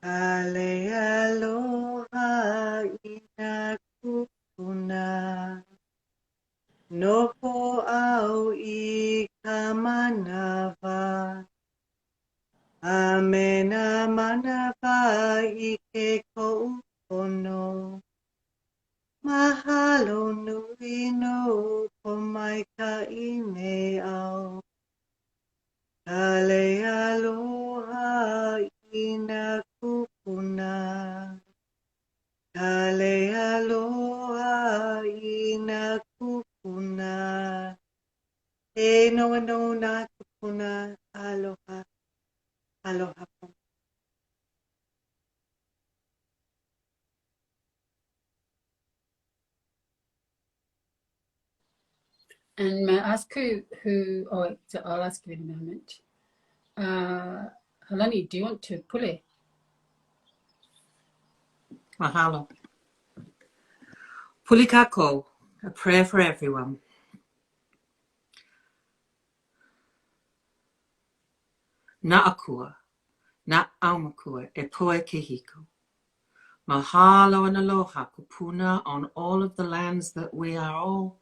Ale aloha ina kupuna. Nopo au I kamanava. Amena manava I ke ko'upono. Mahalo nui no pomaika'i nei au. Ale aloha ina kupuna. Ale aloha ina kupuna. E no na kupuna. Aloha. Aloha. And may I ask so I'll ask you in a moment. Halani, do you want to pule? Mahalo. Pulikako, a prayer for everyone. Na'akua, na'aumakua, e poe kehiko. Mahalo and aloha kupuna on all of the lands that we are all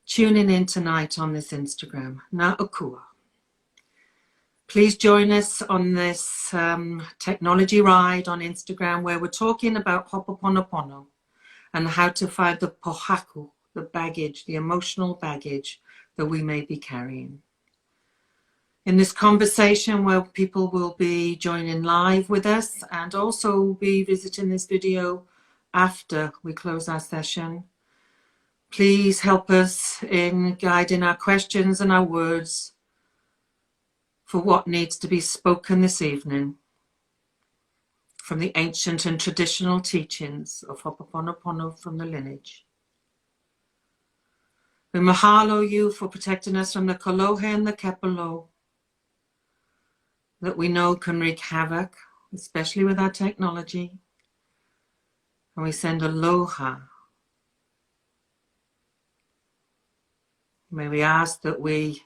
tuning in tonight on this Instagram. Na'akua. Please join us on this technology ride on Instagram where we're talking about Ho'oponopono and how to find the pohaku, the baggage, the emotional baggage that we may be carrying. In this conversation where people will be joining live with us and also be visiting this video after we close our session, please help us in guiding our questions and our words for what needs to be spoken this evening from the ancient and traditional teachings of Ho'oponopono from the lineage. We mahalo you for protecting us from the kolohe and the kepalo that we know can wreak havoc, especially with our technology. And we send aloha. May we ask that we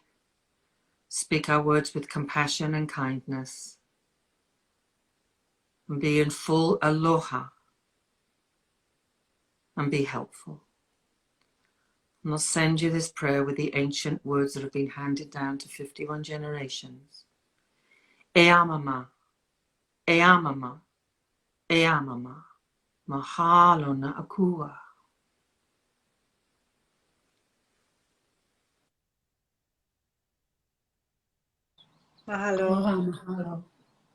speak our words with compassion and kindness and be in full aloha and be helpful. And I'll send you this prayer with the ancient words that have been handed down to 51 generations. E amama, e amama, e amama, mahalo na akua. Mahalo. Mahalo.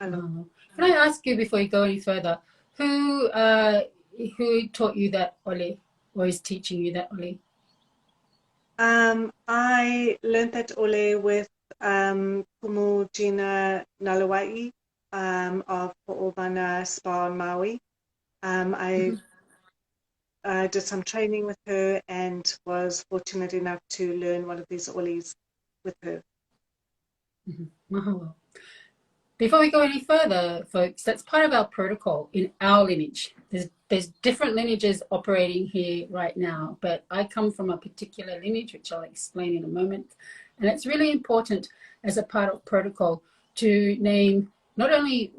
Mahalo. Can I ask you before you go any further, who taught you that ole, or is teaching you that ole? I learned that ole with Kumu Julia Nālani of Ho'ovana Spa on Maui. I did some training with her and was fortunate enough to learn one of these oles with her. Mahalo. Before we go any further, folks, that's part of our protocol in our lineage. There's different lineages operating here right now, but I come from a particular lineage, which I'll explain in a moment. And it's really important as a part of protocol to name not only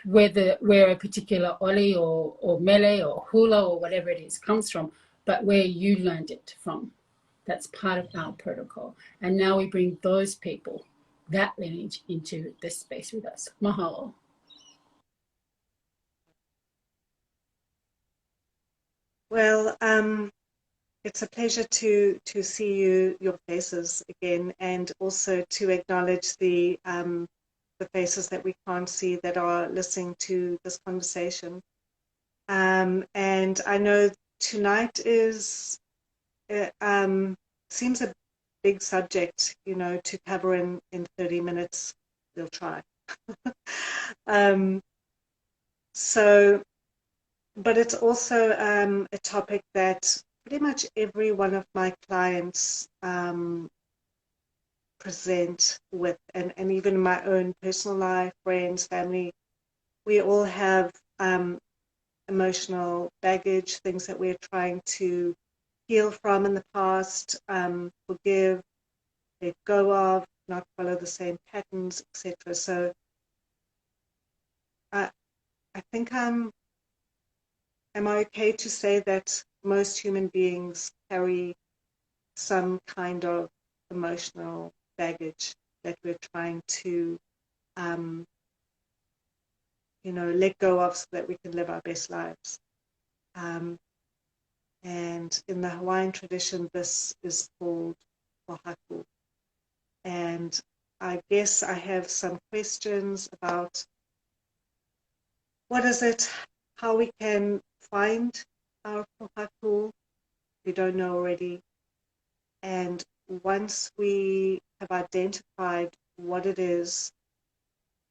where a particular ole or mele or hula or whatever it is comes from, but where you learned it from. That's part of our protocol. And now we bring those people, that lineage, into this space with us. Mahalo. Well, it's a pleasure to see your faces again, and also to acknowledge the faces that we can't see that are listening to this conversation. And I know tonight is seems a big subject, to cover in 30 minutes. We'll try. But it's also a topic that pretty much every one of my clients present with, and even my own personal life, friends, family, we all have emotional baggage, things that we're trying to heal from in the past, forgive, let go of, not follow the same patterns, etc. So I think am I okay to say that most human beings carry some kind of emotional baggage that we're trying to, let go of so that we can live our best lives. And in the Hawaiian tradition, this is called wahaku. And I guess I have some questions about what is it, how we can find our wahaku, if we don't know already. And once we have identified what it is,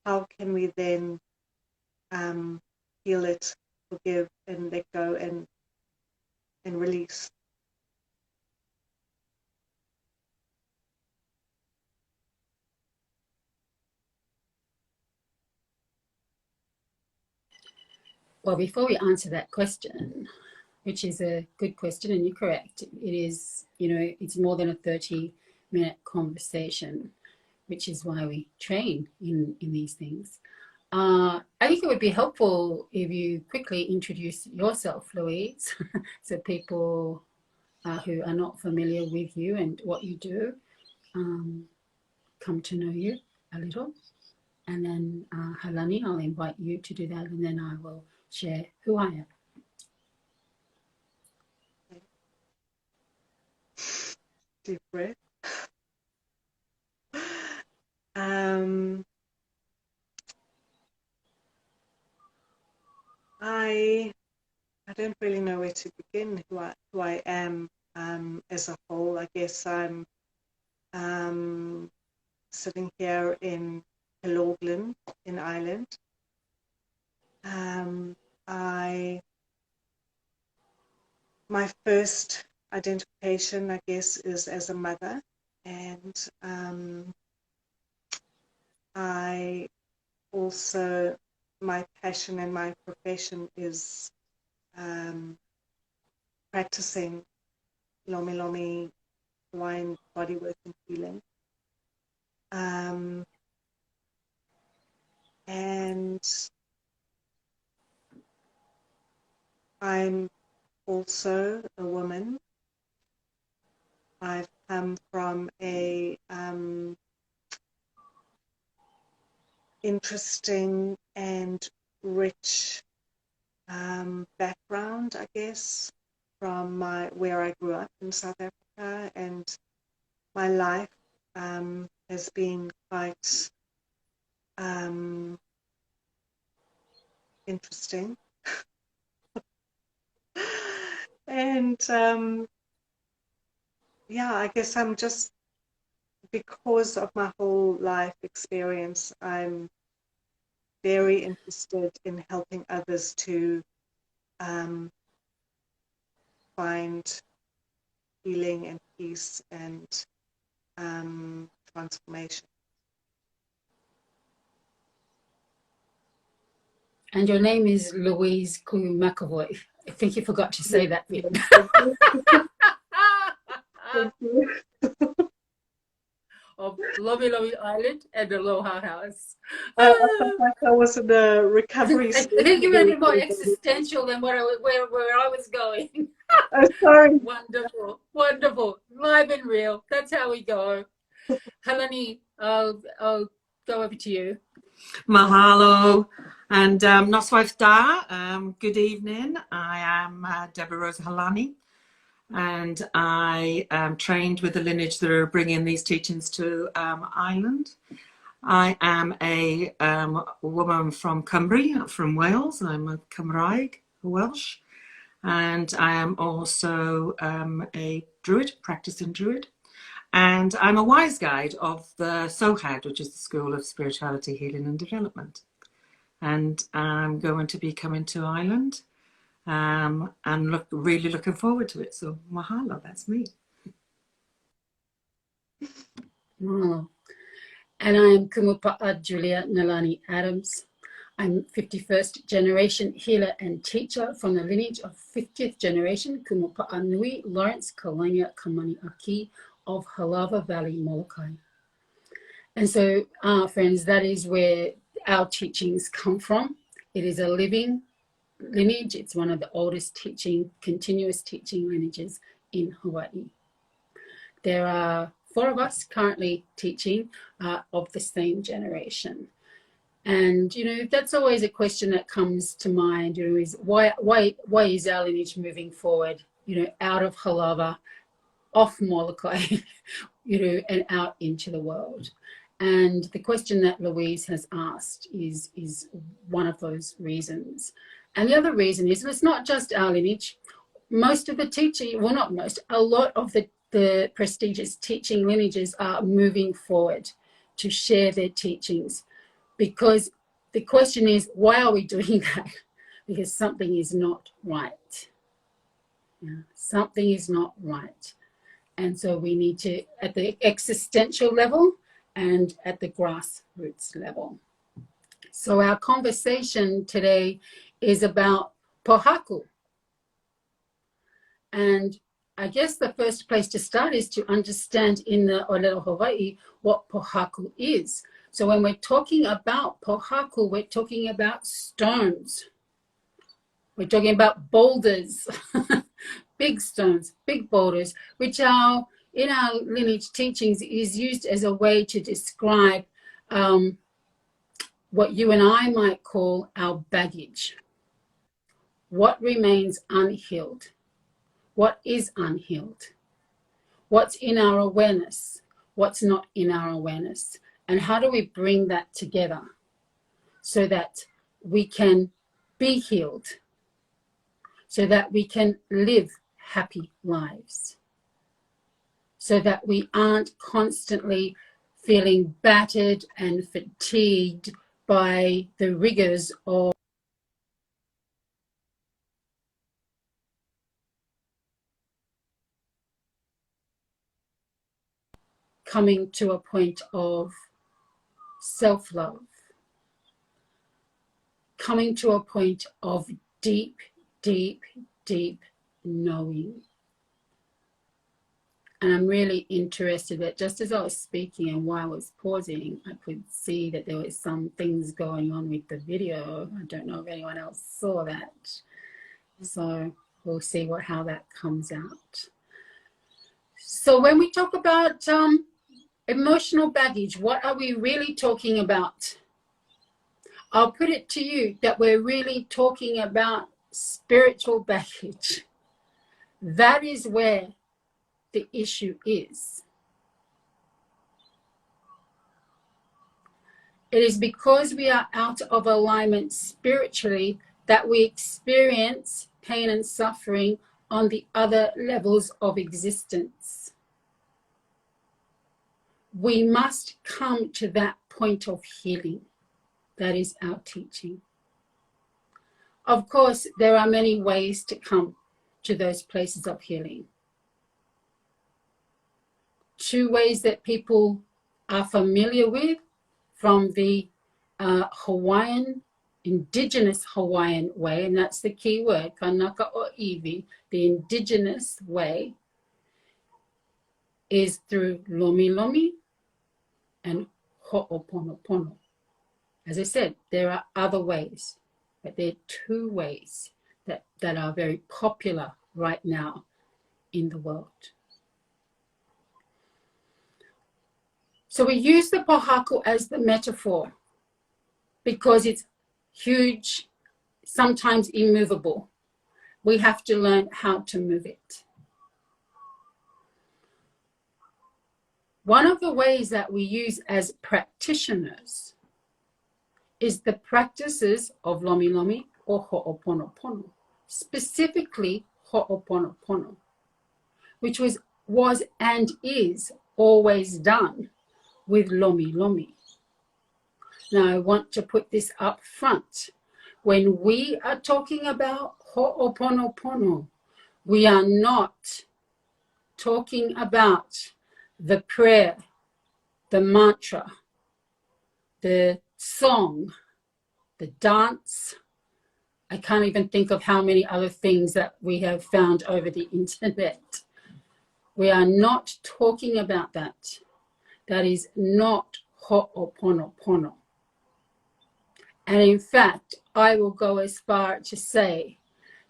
how can we then heal it, forgive, and let go and release? Well, before we answer that question, which is a good question, and you're correct, it is, it's more than a 30-minute conversation, which is why we train in these things. I think it would be helpful if you quickly introduce yourself, Louise, so people who are not familiar with you and what you do come to know you a little. And then Halani, I'll invite you to do that, and then I will share who I am. Deep breath. I don't really know where to begin. Who I am as a whole. I guess I'm sitting here in Kalainia in Ireland. My first identification, I guess, is as a mother, and I also, my passion and my profession is practicing Lomi Lomi Hawaiian bodywork and healing. And I'm also a woman. I've come from a interesting and rich background, I guess, from where I grew up in South Africa, and my life has been quite interesting. And yeah, I guess I'm just, because of my whole life experience, I'm very interested in helping others to find healing and peace and transformation. And your name is Louise Kumu McAvoy. I think you forgot to say that bit. Thank you. Of Lomi Lomi Island and Aloha House. I felt like I was in a recovery. I think you made it more existential than where I was going. Oh, sorry. Wonderful, wonderful, live and real. That's how we go. Halani, I'll go over to you. Mahalo and Noswaith Da. Good evening. I am Deborah Rose Halani, and I am trained with the Lineage that are bringing these teachings to Ireland. I am a woman from Cumbria, from Wales. I'm a Cymraeg, Welsh, and I am also a Druid, practicing Druid. And I'm a wise guide of the SOHAD, which is the School of Spirituality, Healing and Development. And I'm going to be coming to Ireland and really looking forward to it. So mahalo, that's me. Wow. And I'm Kumu Paʻa Julia Nālani Adams. I'm 51st generation healer and teacher from the lineage of 50th generation Kumu Paʻa Nui Lawrence Kalainia Kamani Aki of Halawa Valley Molokai. And so, friends, that is where our teachings come from. It is a living lineage. It's one of the oldest continuous teaching lineages in Hawaii. There are 4 of us currently teaching of the same generation. And, that's always a question that comes to mind, is why is our lineage moving forward, out of Halawa, off Molokai, and out into the world? And the question that Louise has asked is one of those reasons. And the other reason is, it's not just our lineage. Most of the teaching, well, not most, a lot of the prestigious teaching lineages are moving forward to share their teachings. Because the question is, why are we doing that? Because something is not right. Something is not right. And so we need to, at the existential level and at the grassroots level. So our conversation today is about pohaku. And I guess the first place to start is to understand in the Olelo Hawaii what pohaku is. So when we're talking about pohaku, we're talking about stones. We're talking about boulders, big stones, big boulders, which are in our lineage teachings is used as a way to describe what you and I might call our baggage. What remains unhealed? What is unhealed? What's in our awareness? What's not in our awareness? And how do we bring that together so that we can be healed, so that we can live happy lives, so that we aren't constantly feeling battered and fatigued by the rigors of coming to a point of self-love, coming to a point of deep, deep, deep knowing. And I'm really interested that just as I was speaking and while I was pausing, I could see that there was some things going on with the video. I don't know if anyone else saw that. So we'll see how that comes out. So when we talk about emotional baggage, what are we really talking about? I'll put it to you that we're really talking about spiritual baggage. That is where the issue is. It is because we are out of alignment spiritually that we experience pain and suffering on the other levels of existence. We must come to that point of healing. That is our teaching. Of course, there are many ways to come to those places of healing. 2 ways that people are familiar with from the Hawaiian, indigenous Hawaiian way, and that's the key word, kanaka o iwi, the indigenous way, is through lomi lomi and ho'oponopono. As I said, there are other ways, but there are 2 ways that are very popular right now in the world. So we use the pohaku as the metaphor because it's huge, sometimes immovable. We have to learn how to move it. One of the ways that we use as practitioners is the practices of lomi lomi or ho'oponopono, specifically ho'oponopono, which was and is always done with lomi lomi. Now I want to put this up front. When we are talking about ho'oponopono, we are not talking about the prayer, the mantra, the song, the dance. I can't even think of how many other things that we have found over the internet. We are not talking about that. That is not ho'oponopono. And in fact, I will go as far to say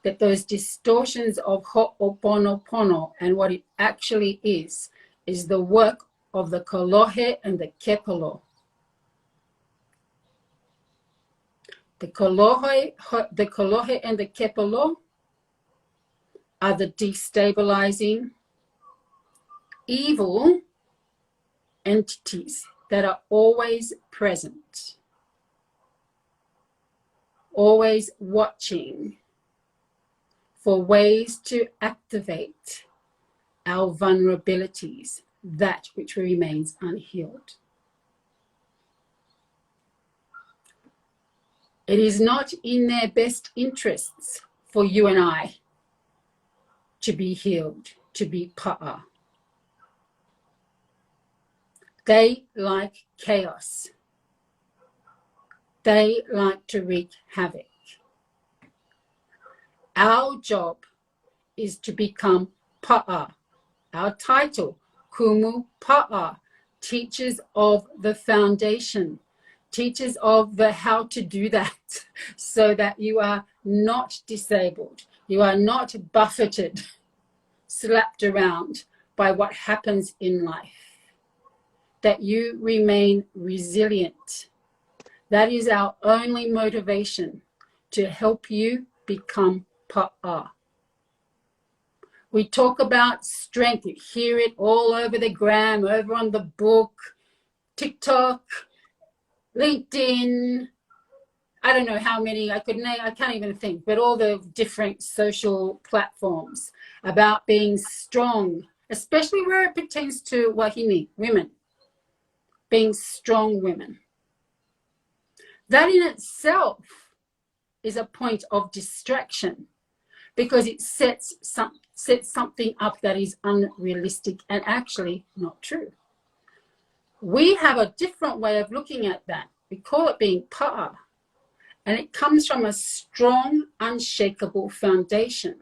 that those distortions of ho'oponopono and what it actually is the work of the kolohe and the kepalo. The kolohe and the kepalo are the destabilizing, evil entities that are always present, always watching for ways to activate our vulnerabilities, that which remains unhealed. It is not in their best interests for you and I to be healed, to be pa'a. They like chaos. They like to wreak havoc. Our job is to become pa'a. Our title, Kumu Paʻa, teachers of the foundation, teachers of the how to do that, so that you are not disabled, you are not buffeted, slapped around by what happens in life, that you remain resilient. That is our only motivation, to help you become pa'a. We talk about strength. You hear it all over the gram, over on the book, TikTok, LinkedIn. I don't know how many I could name, I can't even think, but all the different social platforms about being strong, especially where it pertains to wahine, women, being strong women. That in itself is a point of distraction, because it sets something up that is unrealistic and actually not true. We have a different way of looking at that. We call it being pa'a, and it comes from a strong, unshakable foundation.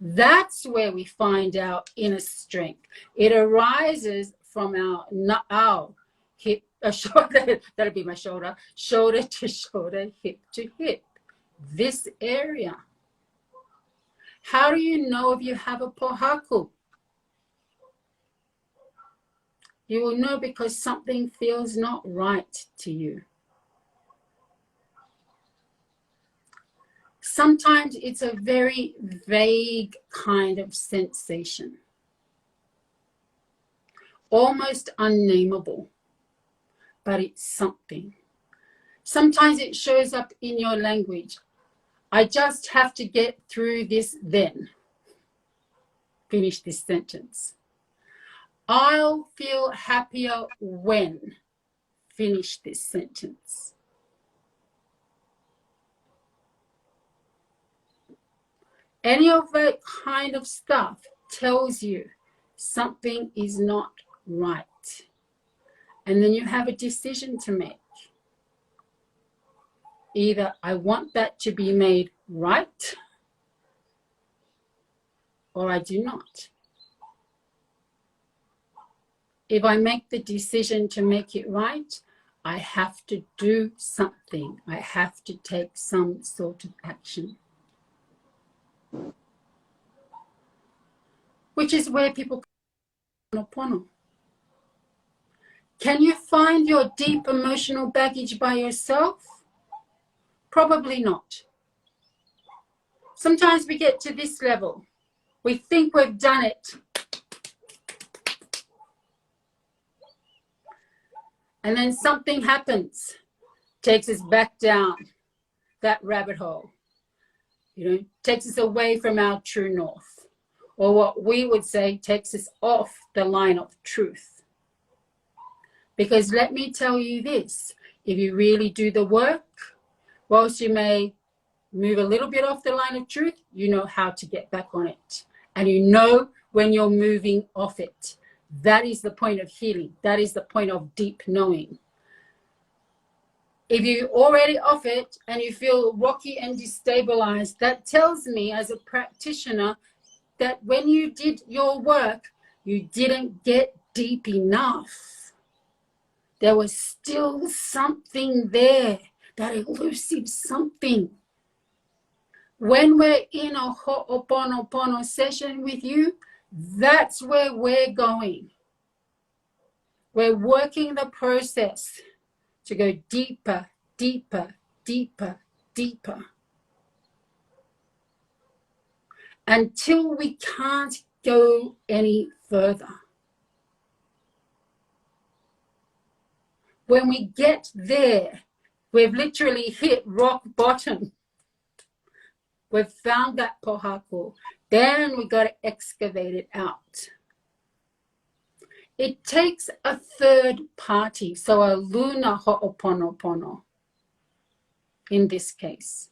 That's where we find our inner strength. It arises from our na'au, hip, shoulder, that'll be my shoulder, shoulder to shoulder, hip to hip. This area. How do you know if you have a pohaku? You will know because something feels not right to you. Sometimes it's a very vague kind of sensation, almost unnameable, but it's something. Sometimes it shows up in your language. I just have to get through this then. Finish this sentence. I'll feel happier when. Finish this sentence. Any of that kind of stuff tells you something is not right. And then you have a decision to make. Either I want that to be made right, or I do not. If I make the decision to make it right, I have to do something. I have to take some sort of action. Which is where people come from. Can you find your deep emotional baggage by yourself? Probably not. Sometimes we get to this level. We think we've done it. And then something happens, takes us back down that rabbit hole. Takes us away from our true north. Or what we would say, takes us off the line of truth. Because let me tell you this, if you really do the work, whilst you may move a little bit off the line of truth, you know how to get back on it. And you know when you're moving off it. That is the point of healing. That is the point of deep knowing. If you're already off it and you feel rocky and destabilized, that tells me as a practitioner that when you did your work, you didn't get deep enough. There was still something there that elusive something. When we're in a ho'oponopono session with you, that's where we're going. We're working the process to go deeper, deeper, deeper, deeper, until we can't go any further. When we get there, we've literally hit rock bottom. We've found that pohako. Then we got to excavate it out. It takes a third party, so a luna ho'oponopono in this case,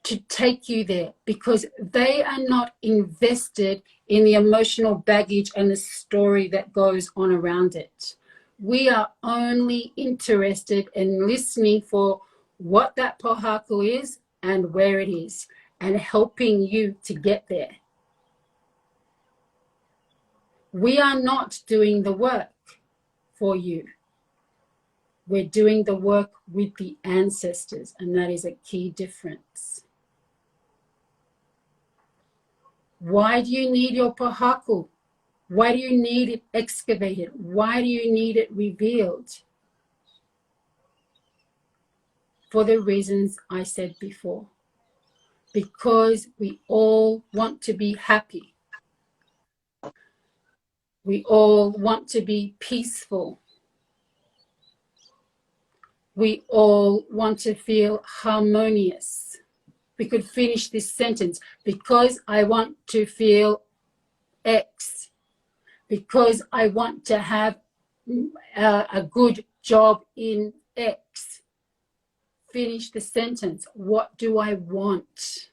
to take you there, because they are not invested in the emotional baggage and the story that goes on around it. We are only interested in listening for what that pohako is and where it is, and helping you to get there. We are not doing the work for you. We're doing the work with the ancestors, and that is a key difference. Why do you need your pohako? Why do you need it excavated? Why do you need it revealed? For the reasons I said before. Because we all want to be happy. We all want to be peaceful. We all want to feel harmonious. We could finish this sentence. Because I want to feel X. Because I want to have a good job in X. Finish the sentence. What do I want?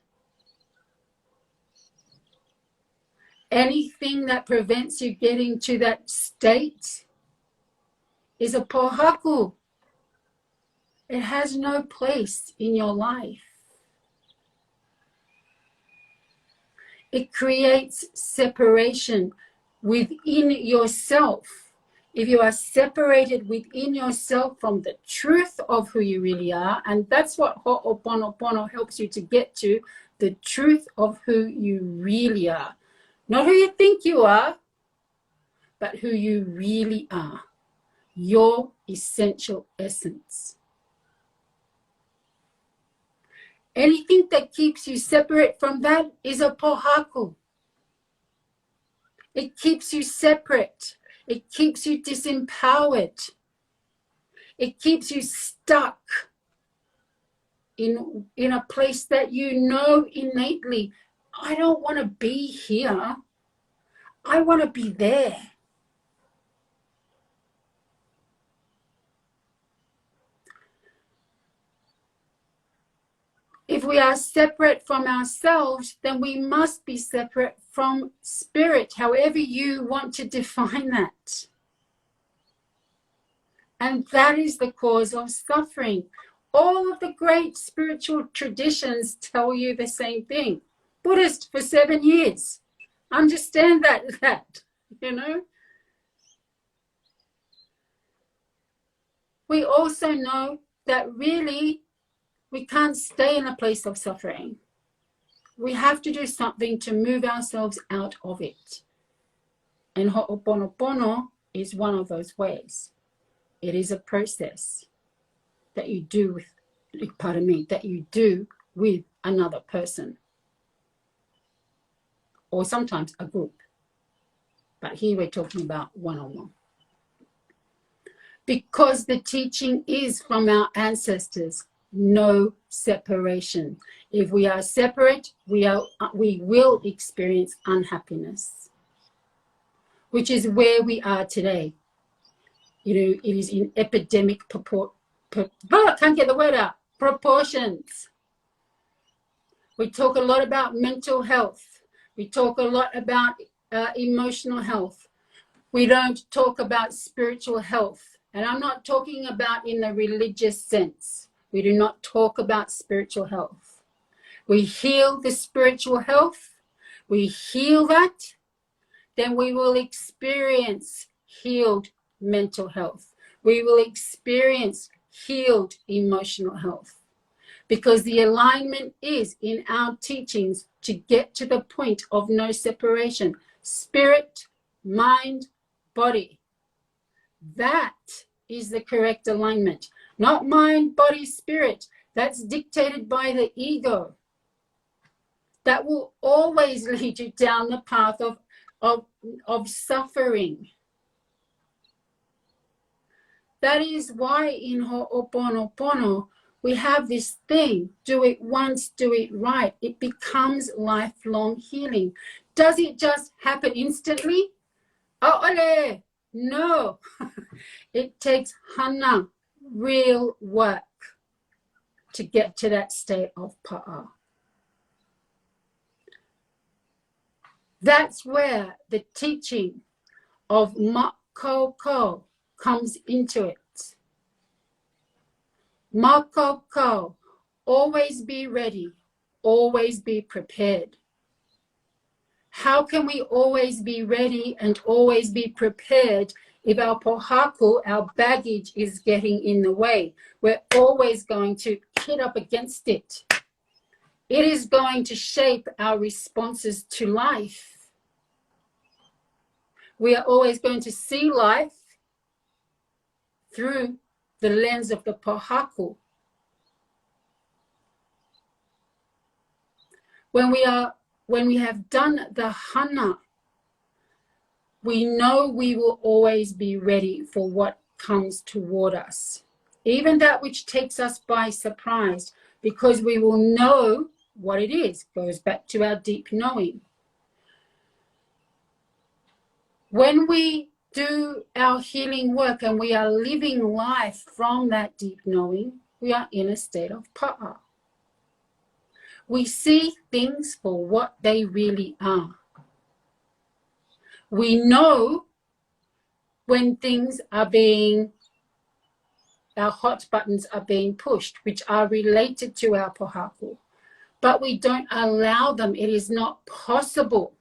Anything that prevents you getting to that state is a pohako. It has no place in your life. It creates separation within yourself. If you are separated within yourself from the truth of who you really are, and that's what ho'oponopono helps you to get to, the truth of who you really are. Not who you think you are, but who you really are. Your essential essence. Anything that keeps you separate from that is a pohako. It keeps you separate. It keeps you disempowered. It keeps you stuck in a place that you know innately, I don't want to be here. I want to be there. If we are separate from ourselves, then we must be separate from spirit, however you want to define that. And that is the cause of suffering. All of the great spiritual traditions tell you the same thing. Buddhist for 7 years. Understand that, you know. We also know that really we can't stay in a place of suffering. We have to do something to move ourselves out of it. And ho'oponopono is one of those ways. It is a process that you do with another person. Or sometimes a group. But here we're talking about one-on-one. Because the teaching is from our ancestors, no separation. If we are separate, we will experience unhappiness, which is where we are today. You know, it is in epidemic proportions. We talk a lot about mental health. We talk a lot about emotional health. We don't talk about spiritual health. And I'm not talking about in the religious sense. We do not talk about spiritual health. We heal the spiritual health. We heal that. Then we will experience healed mental health. We will experience healed emotional health. Because the alignment is in our teachings to get to the point of no separation. Spirit, mind, body. That is the correct alignment. Not mind, body, spirit. That's dictated by the ego. That will always lead you down the path of suffering. That is why in Ho'oponopono, we have this thing, do it once, do it right. It becomes lifelong healing. Does it just happen instantly? Oh, ole! No. It takes hana, real work, to get to that state of pa'a. That's where the teaching of makoko comes into it. Makoko, always be ready, always be prepared. How can we always be ready and always be prepared if our pohaku, our baggage, is getting in the way? We're always going to hit up against it. It is going to shape our responses to life. We are always going to see life through the lens of the pohaku. When we have done the hana, we know we will always be ready for what comes toward us, even that which takes us by surprise, because we will know what it is. Goes back to our deep knowing. When we do our healing work and we are living life from that deep knowing, we are in a state of pa'a. We see things for what they really are. We know when things are our hot buttons are being pushed, which are related to our pohaku, but we don't allow them. It is not possible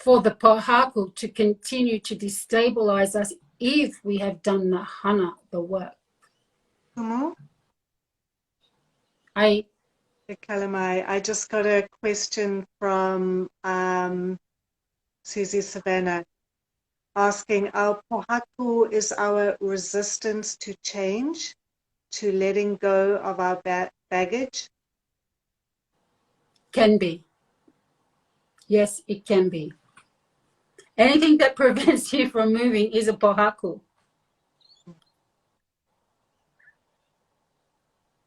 for the pohaku to continue to destabilize us if we have done the hana, the work. Kalamai, I just got a question from Susie Savannah asking, our pohaku is our resistance to change, to letting go of our baggage? Can be. Yes, it can be. Anything that prevents you from moving is a pohaku.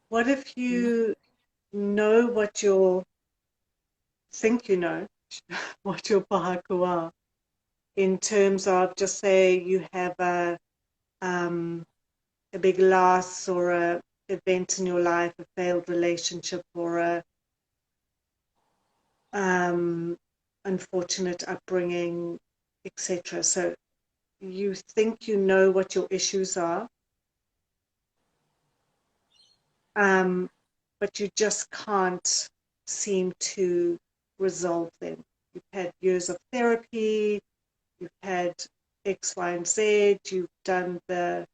What if you know what think you know what your pohaku are, in terms of, just say you have a big loss or a event in your life, a failed relationship, or a unfortunate upbringing, etc. So you think you know what your issues are, but you just can't seem to resolve them. You've had years of therapy, you've had X, Y, and Z, you've done the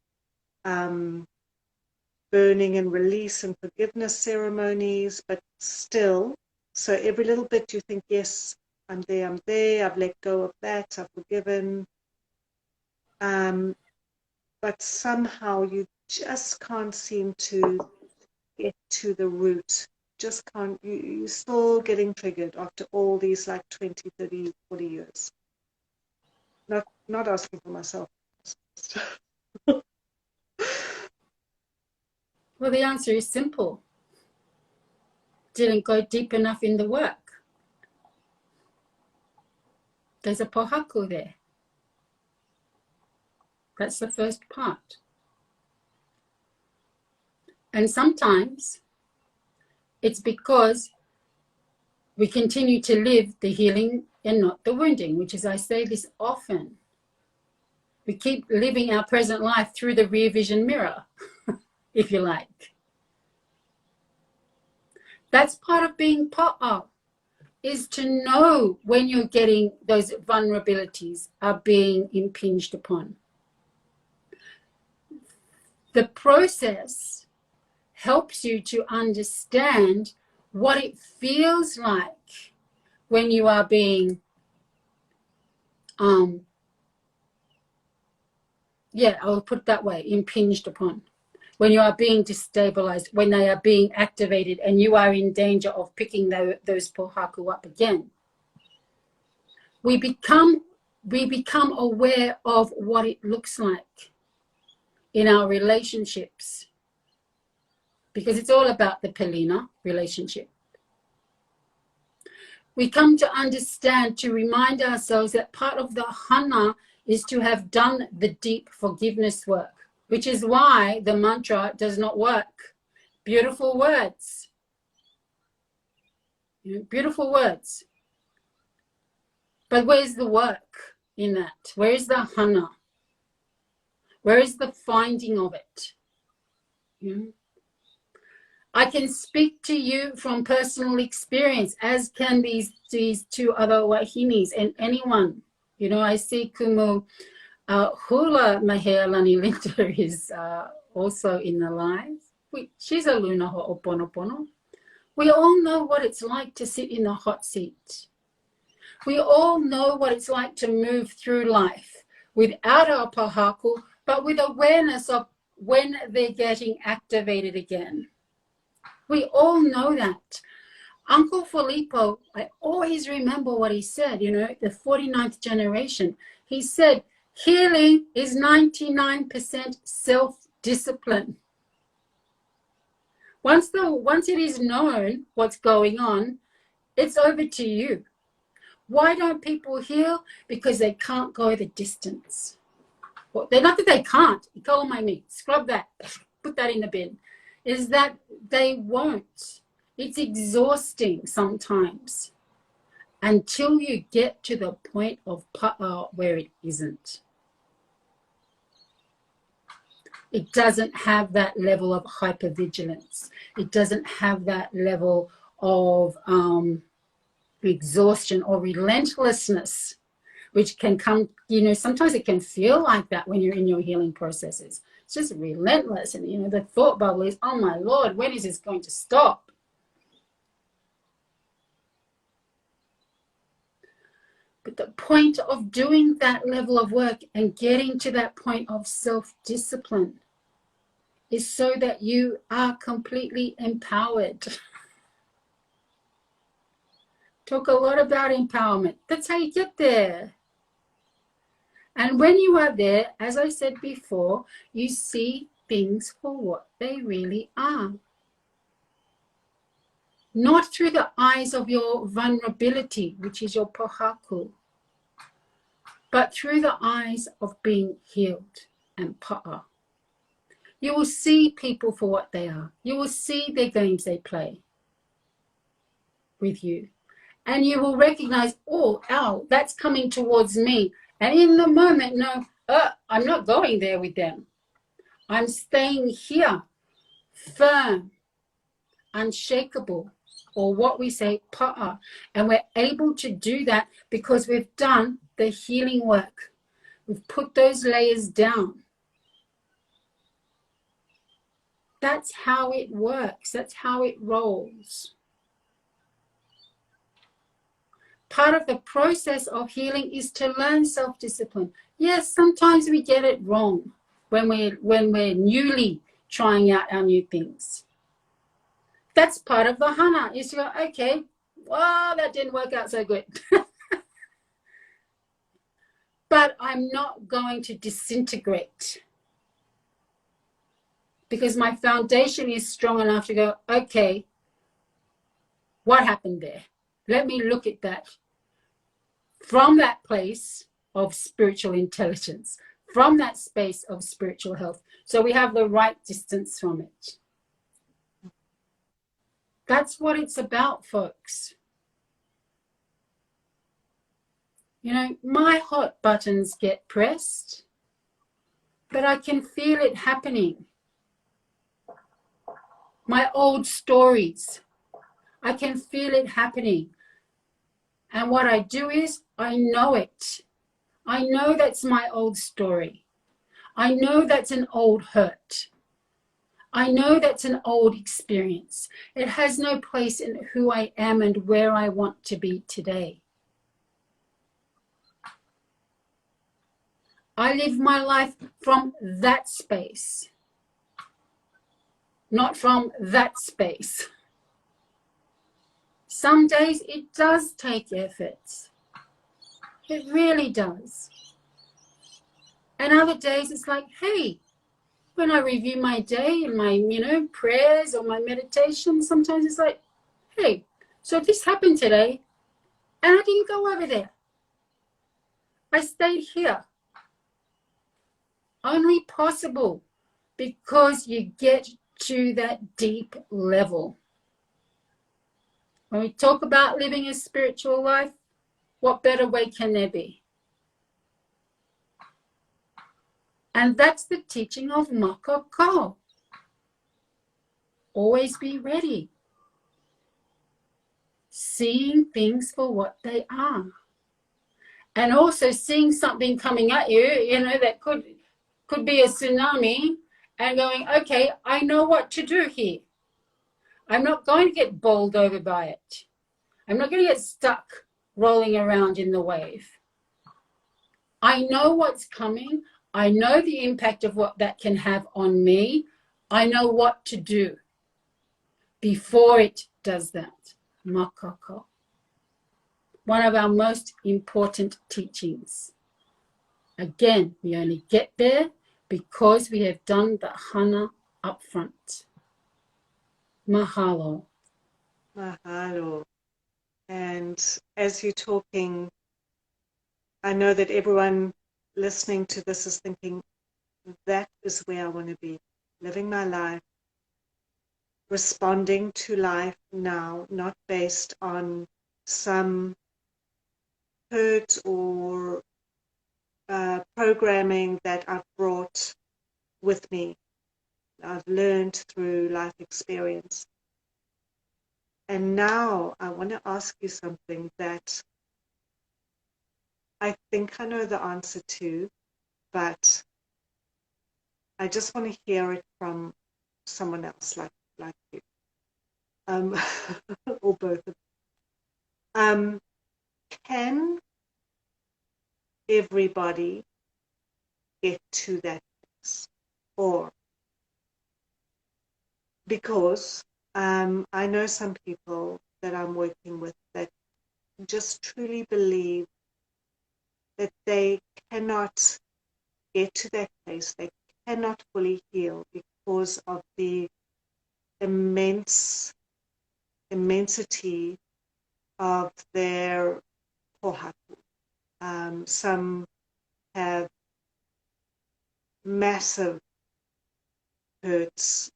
burning and release and forgiveness ceremonies, but still, so every little bit you think, yes, I'm there, I've let go of that, I've forgiven, but somehow you just can't seem to get to the root. Just can't, you're still getting triggered after all these like 20, 30, 40 years. Not asking for myself. Well, the answer is simple. Didn't go deep enough in the work. There's a pohaku there. That's the first part. And sometimes it's because we continue to live the healing and not the wounding, which is, I say this often. We keep living our present life through the rear vision mirror, if you like. That's part of being pa'a, is to know when you're getting those vulnerabilities are being impinged upon. The process helps you to understand what it feels like when you are being, I'll put it that way, impinged upon. When you are being destabilized, when they are being activated and you are in danger of picking those pohaku up again. We become aware of what it looks like in our relationships, because it's all about the Pelina relationship. We come to understand, to remind ourselves that part of the hana is to have done the deep forgiveness work, which is why the mantra does not work. Beautiful words. Beautiful words. But where's the work in that? Where is the hana? Where is the finding of it? I can speak to you from personal experience, as can these two other wahinis and anyone. I see Kumu Hula Mahealani Linda is also in the live. She's a luna ho'oponopono. We all know what it's like to sit in the hot seat. We all know what it's like to move through life without our pahaku, but with awareness of when they're getting activated again. We all know that. Uncle Filippo, I always remember what he said, the 49th generation. He said, healing is 99% self-discipline. Once it is known what's going on, it's over to you. Why don't people heal? Because they can't go the distance. Well, not that they can't. Scrub that. Put that in the bin. Is that they won't. It's exhausting sometimes until you get to the point of pa'a where it isn't. It doesn't have that level of hypervigilance. It doesn't have that level of exhaustion or relentlessness, which can come, sometimes it can feel like that when you're in your healing processes. It's just relentless. And, the thought bubble is, oh my Lord, when is this going to stop? But the point of doing that level of work and getting to that point of self-discipline is so that you are completely empowered. Talk a lot about empowerment. That's how you get there. And when you are there, as I said before, you see things for what they really are. Not through the eyes of your vulnerability, which is your pohaku, but through the eyes of being healed and pa'a. You will see people for what they are. You will see their games they play with you. And you will recognize, oh, ow, that's coming towards me. And in the moment, no, I'm not going there with them. I'm staying here, firm, unshakable, or what we say, pa'a. And we're able to do that because we've done the healing work. We've put those layers down. That's how it works. That's how it rolls. Part of the process of healing is to learn self-discipline. Yes, sometimes we get it wrong when we're newly trying out our new things. That's part of the hana, is to go, okay, well, that didn't work out so good. But I'm not going to disintegrate because my foundation is strong enough to go, okay, what happened there? Let me look at that from that place of spiritual intelligence, from that space of spiritual health. So we have the right distance from it. That's what it's about, folks. My hot buttons get pressed, but I can feel it happening. My old stories, I can feel it happening. And what I do is, I know it. I know that's my old story. I know that's an old hurt. I know that's an old experience. It has no place in who I am and where I want to be today. I live my life from that space, not from that space. Some days it does take effort. It really does. And other days it's like, hey, when I review my day and my, prayers or my meditation, sometimes it's like, hey, so this happened today and I didn't go over there. I stayed here. Only possible because you get to that deep level. When we talk about living a spiritual life, what better way can there be? And that's the teaching of Makoko. Always be ready. Seeing things for what they are. And also seeing something coming at you, that could be a tsunami, and going, okay, I know what to do here. I'm not going to get bowled over by it. I'm not going to get stuck rolling around in the wave. I know what's coming. I know the impact of what that can have on me. I know what to do before it does that. Makoko. One of our most important teachings. Again, we only get there because we have done the hana up front. Mahalo. Mahalo. And as you're talking, I know that everyone listening to this is thinking, that is where I want to be, living my life, responding to life now, not based on some hurt or programming that I've brought with me, I've learned through life experience. And now I want to ask you something that I think I know the answer to, but I just want to hear it from someone else like you, or both of them. Can everybody get to that place? Or because I know some people that I'm working with that just truly believe that they cannot get to that place, they cannot fully heal because of the immensity of their pohaku. Some have massive hurts,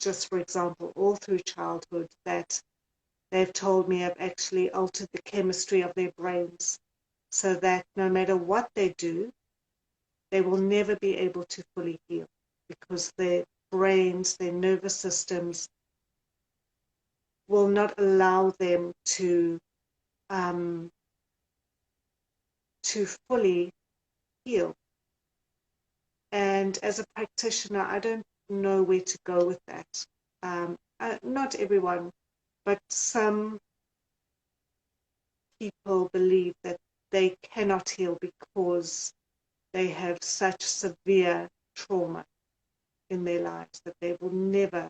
just for example, all through childhood, that they've told me have actually altered the chemistry of their brains, so that no matter what they do, they will never be able to fully heal because their brains, their nervous systems will not allow them to fully heal. And as a practitioner, I don't know where to go with that. Not everyone, but some people believe that they cannot heal because they have such severe trauma in their lives that they will never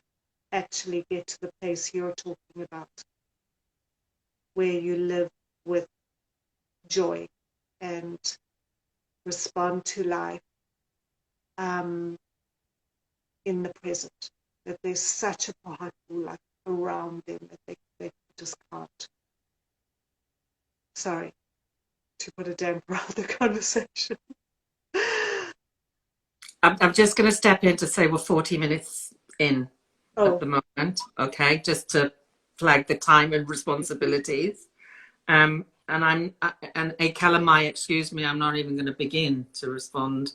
actually get to the place you're talking about, where you live with joy and respond to life in the present, that there's such a pahaku like around them that they just can't. Sorry to put a damper on the conversation. I'm just going to step in to say we're 40 minutes in Oh. at the moment, okay, just to flag the time and responsibilities. And a Kalamai, excuse me, I'm not even going to begin to respond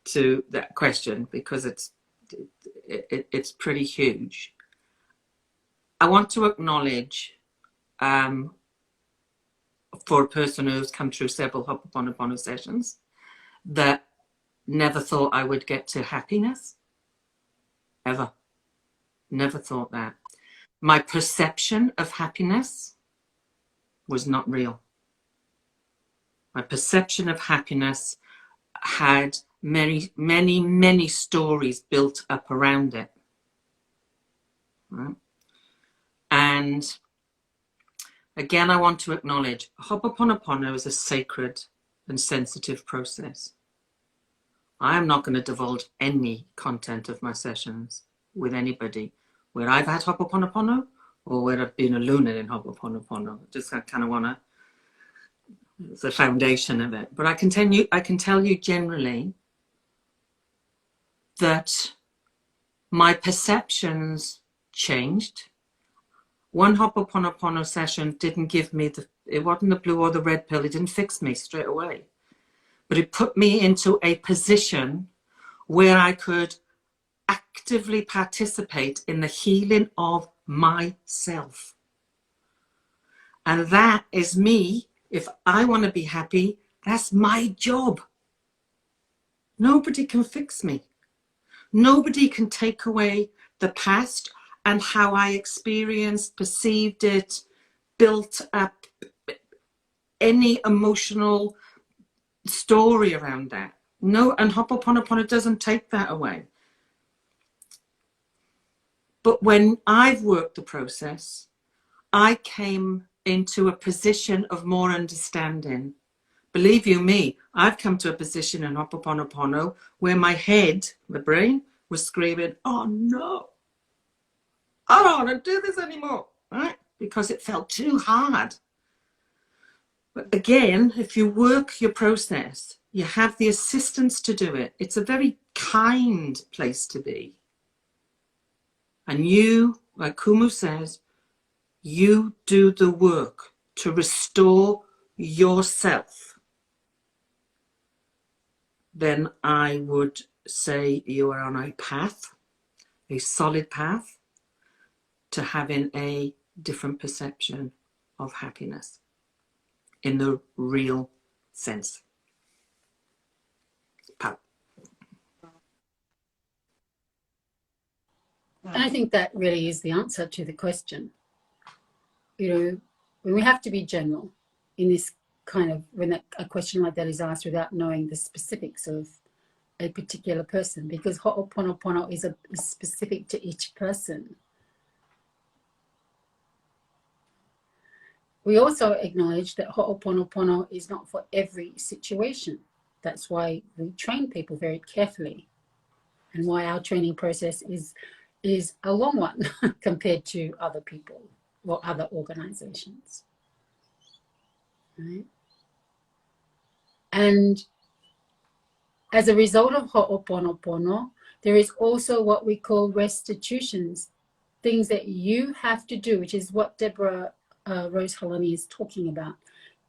to that question because it's pretty huge. I want to acknowledge for a person who's come through several Ho'oponopono sessions that never thought I would get to happiness. ever. Never thought that. My perception of happiness was not real. My perception of happiness had many, many, many stories built up around it. Right? And again, I want to acknowledge Ho'oponopono is a sacred and sensitive process. I am not going to divulge any content of my sessions with anybody where I've had Ho'oponopono or where I've been a lunar in Ho'oponopono. Just I kind of want to, it's the foundation of it. But I can tell you generally that my perceptions changed. One Ho'oponopono session didn't give me it wasn't the blue or the red pill. It didn't fix me straight away. But it put me into a position where I could actively participate in the healing of myself. And that is me. If I want to be happy, that's my job. Nobody can fix me. Nobody can take away the past and how I experienced, perceived it, built up any emotional story around that. No, and Ho'oponopono doesn't take that away. But when I've worked the process, I came into a position of more understanding. Believe you me, I've come to a position in Ho'oponopono where my head, the brain, was screaming, oh no, I don't want to do this anymore, right? Because it felt too hard. But again, if you work your process, you have the assistance to do it. It's a very kind place to be. And you, like Kumu says, you do the work to restore yourself. Then I would say you are on a path, a solid path, to having a different perception of happiness in the real sense. Pow. And I think that really is the answer to the question. You know, when we have to be general in this kind of, when a question like that is asked without knowing the specifics of a particular person, because Ho'oponopono is specific to each person. We also acknowledge that Ho'oponopono is not for every situation. That's why we train people very carefully, and why our training process is a long one compared to other people or other organizations. Right? And as a result of Ho'oponopono, there is also what we call restitutions, things that you have to do, which is what Deborah Rose Nālani is talking about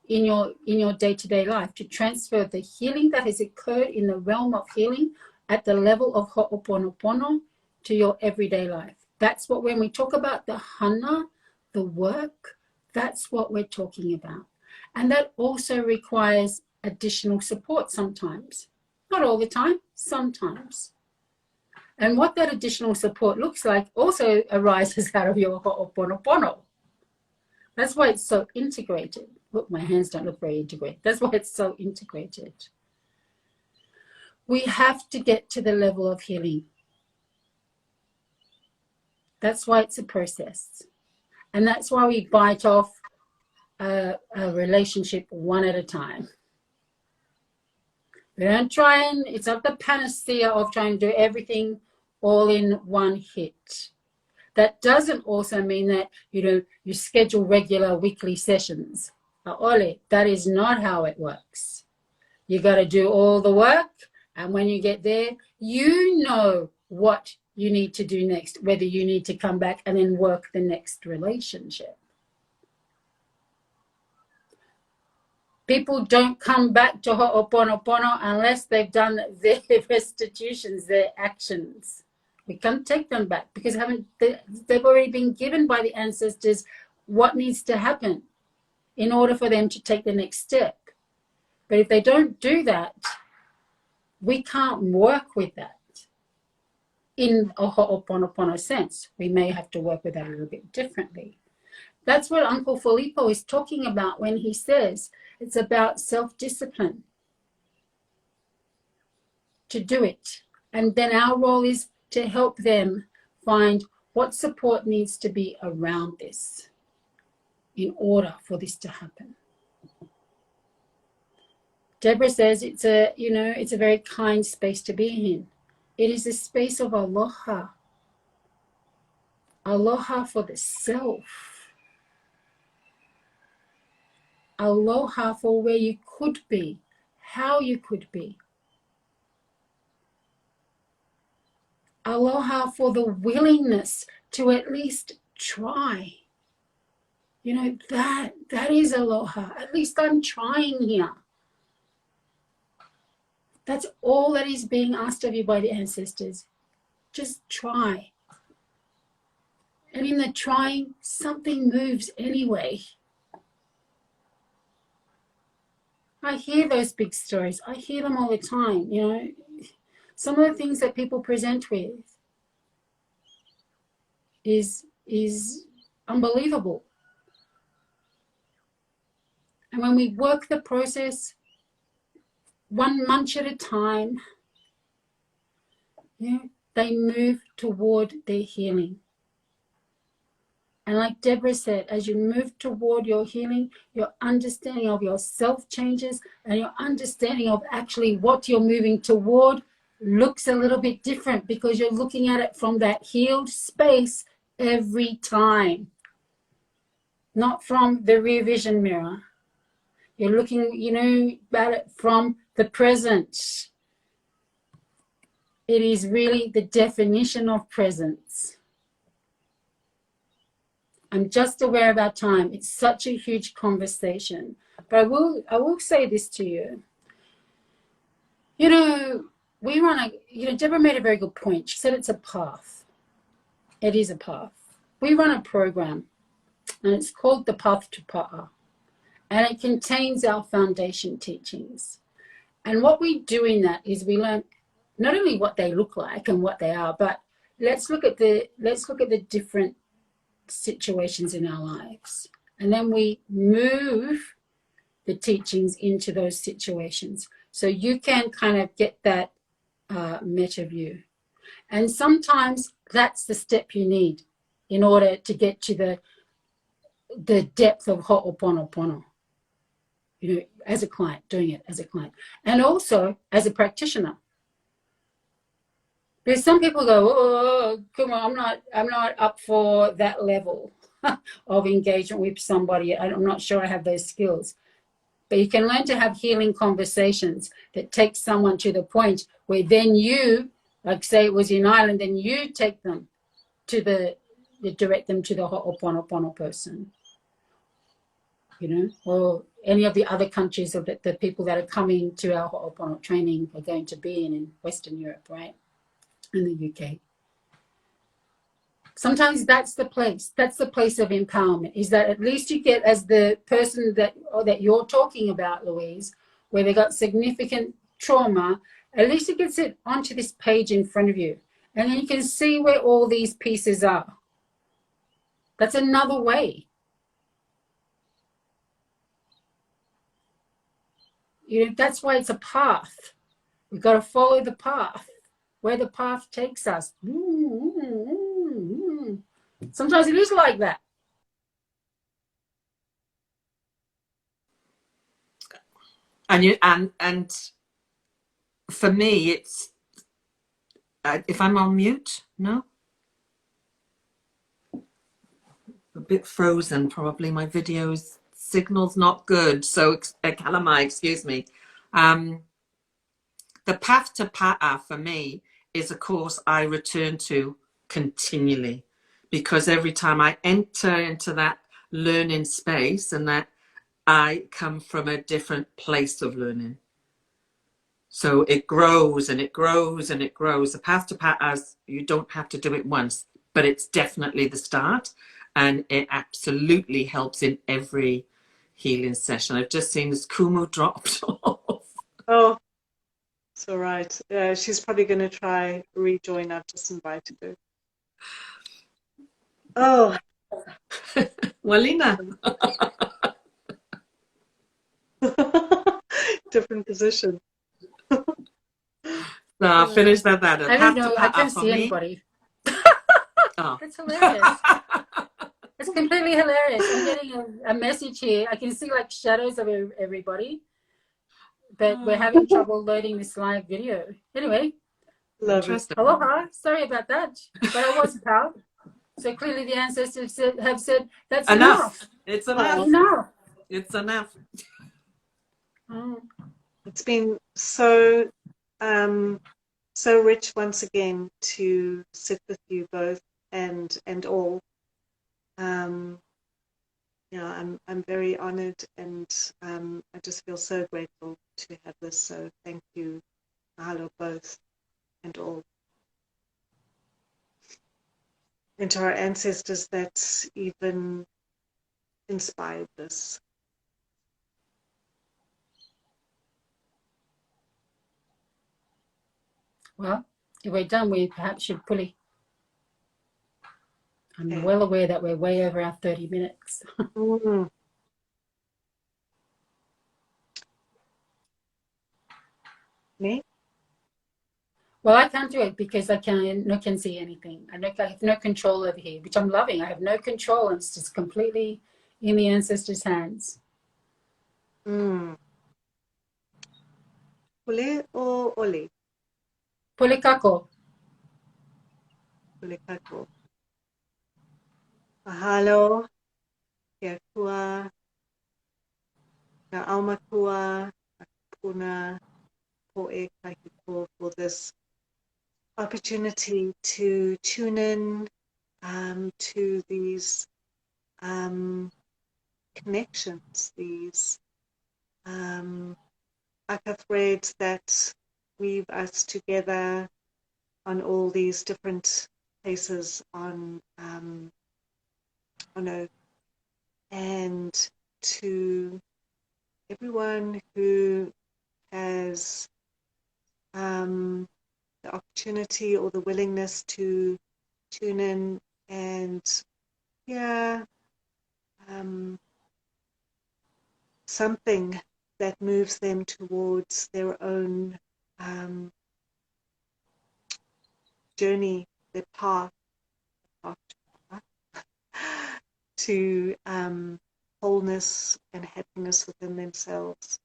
in your day-to-day life, to transfer the healing that has occurred in the realm of healing at the level of Ho'oponopono to your everyday life. That's what, when we talk about the hana, the work, that's what we're talking about. And that also requires additional support sometimes. Not all the time, sometimes. And what that additional support looks like also arises out of your Ho'oponopono. That's why it's so integrated. Look, my hands don't look very integrated. That's why it's so integrated. We have to get to the level of healing. That's why it's a process. And that's why we bite off a relationship one at a time. We don't try and, it's not the panacea of trying to do everything all in one hit. That doesn't also mean that, you know, you schedule regular weekly sessions. That is not how it works. You got to do all the work, and when you get there, you know what you need to do next, whether you need to come back and then work the next relationship. People don't come back to Ho'oponopono unless they've done their restitutions, their actions. We can't take them back because they've already been given by the ancestors what needs to happen in order for them to take the next step. But if they don't do that, we can't work with that. in a ho'oponopono sense. We may have to work with that a little bit differently. That's what Uncle Filippo is talking about when he says it's about self-discipline to do it. And then our role is to help them find what support needs to be around this in order for this to happen. Deborah says it's a, you know, it's a very kind space to be in. It is a space of aloha. Aloha for the self. Aloha for where you could be, how you could be. Aloha for the willingness to at least try. You know, that is aloha. At least I'm trying here. That's all that is being asked of you by the ancestors. Just try. And in the trying, something moves anyway. I hear those big stories. I hear them all the time, you know. Some of the things that people present with is unbelievable. And when we work the process, one munch at a time, you know, they move toward their healing. And like Deborah said, as you move toward your healing, your understanding of yourself changes, and your understanding of actually what you're moving toward looks a little bit different, because you're looking at it from that healed space every time, not from the rear vision mirror. You're looking, you know, at it from the present. It is really the definition of presence. I'm just aware of our time. It's such a huge conversation. But I will say this to you. You know, we run a, you know, Deborah made a very good point. She said it's a path. It is a path. We run a program, and it's called the Path to Pa'a. And it contains our foundation teachings. And what we do in that is we learn not only what they look like and what they are, but let's look at the different situations in our lives, and then we move the teachings into those situations, so you can kind of get that meta view. And sometimes that's the step you need in order to get to the depth of ho'oponopono, you know, as a client, doing it as a client, and also as a practitioner. Because some people go, oh, come on, I'm not up for that level of engagement with somebody. I'm not sure I have those skills. But you can learn to have healing conversations that take someone to the point where then you, like say it was in Ireland, then you take them to direct them to the ho'oponopono person. You know, or any of the other countries of the people that are coming to our ho'opono training are going to be in Western Europe, right? In the UK. Sometimes that's the place of empowerment, is that at least you get, as the person that you're talking about, Louise, where they got significant trauma, at least it gets it onto this page in front of you, and then you can see where all these pieces are. That's another way. You know, that's why it's a path. We've got to follow the path, where the path takes us. Sometimes it is like that. And for me, it's if I'm on mute, no, a bit frozen. Probably my video's signal's not good. So Kalainia, excuse me. The path to Pa'a for me is a course I return to continually, because every time I enter into that learning space, and that I come from a different place of learning. So it grows and it grows and it grows. The path to Pa'a, you don't have to do it once, but it's definitely the start, and it absolutely helps in every healing session. I've just seen this Kumu dropped off. Oh, It's all right. She's probably going to try rejoin. I've just invited her. Oh. Walina. Different position. So finish that. I don't know. I can't see anybody. Oh. That's hilarious. It's completely hilarious. I'm getting a message here. I can see like shadows of everybody, but we're having trouble loading this live video. Anyway, Love it. Aloha. Sorry about that, but I was proud. So clearly the ancestors have said that's enough. It's enough. Enough. It's enough. It's been so so rich once again to sit with you both and all. Yeah, I'm very honored, and I just feel so grateful to have this. So thank you, mahalo both and all, and to our ancestors that even inspired this. Well, if we're done, we perhaps should pulley. I'm well aware that we're way over our 30 minutes. Me? Well, I can't do it because I can see anything. I have no control over here, which I'm loving. I have no control. It's just completely in the ancestors' hands. Pule o oli? Pule kako. Pule kako. Mahalo, kia kua, na aumakua, puna, poe kahiko, for this opportunity to tune in to these connections, these aka threads that weave us together on all these different places on Earth, and to everyone who has the opportunity or the willingness to tune in and something that moves them towards their own journey, their path to wholeness and happiness within themselves,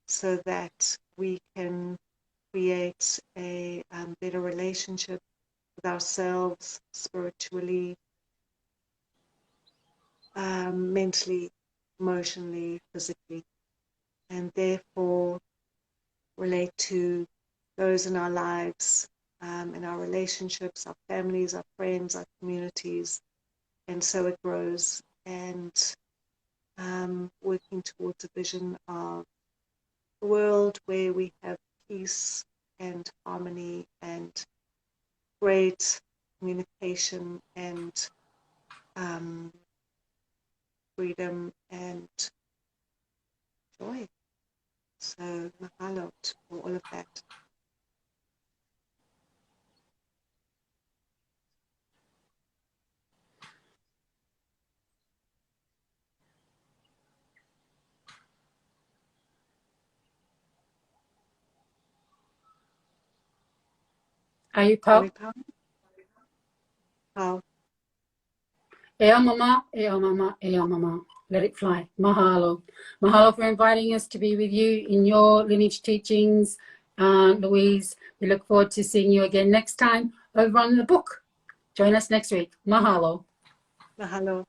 so that we can create a better relationship with ourselves spiritually, mentally, emotionally, physically, and therefore relate to those in our lives, in our relationships, our families, our friends, our communities, and so it grows, and working towards a vision of a world where we have peace and harmony and great communication and freedom and joy. So mahalo for all of that. Are you Pau? Pau. Ea mama, ea mama, ea mama. Let it fly. Mahalo. Mahalo for inviting us to be with you in your lineage teachings, Louise. We look forward to seeing you again next time over on the book. Join us next week. Mahalo. Mahalo.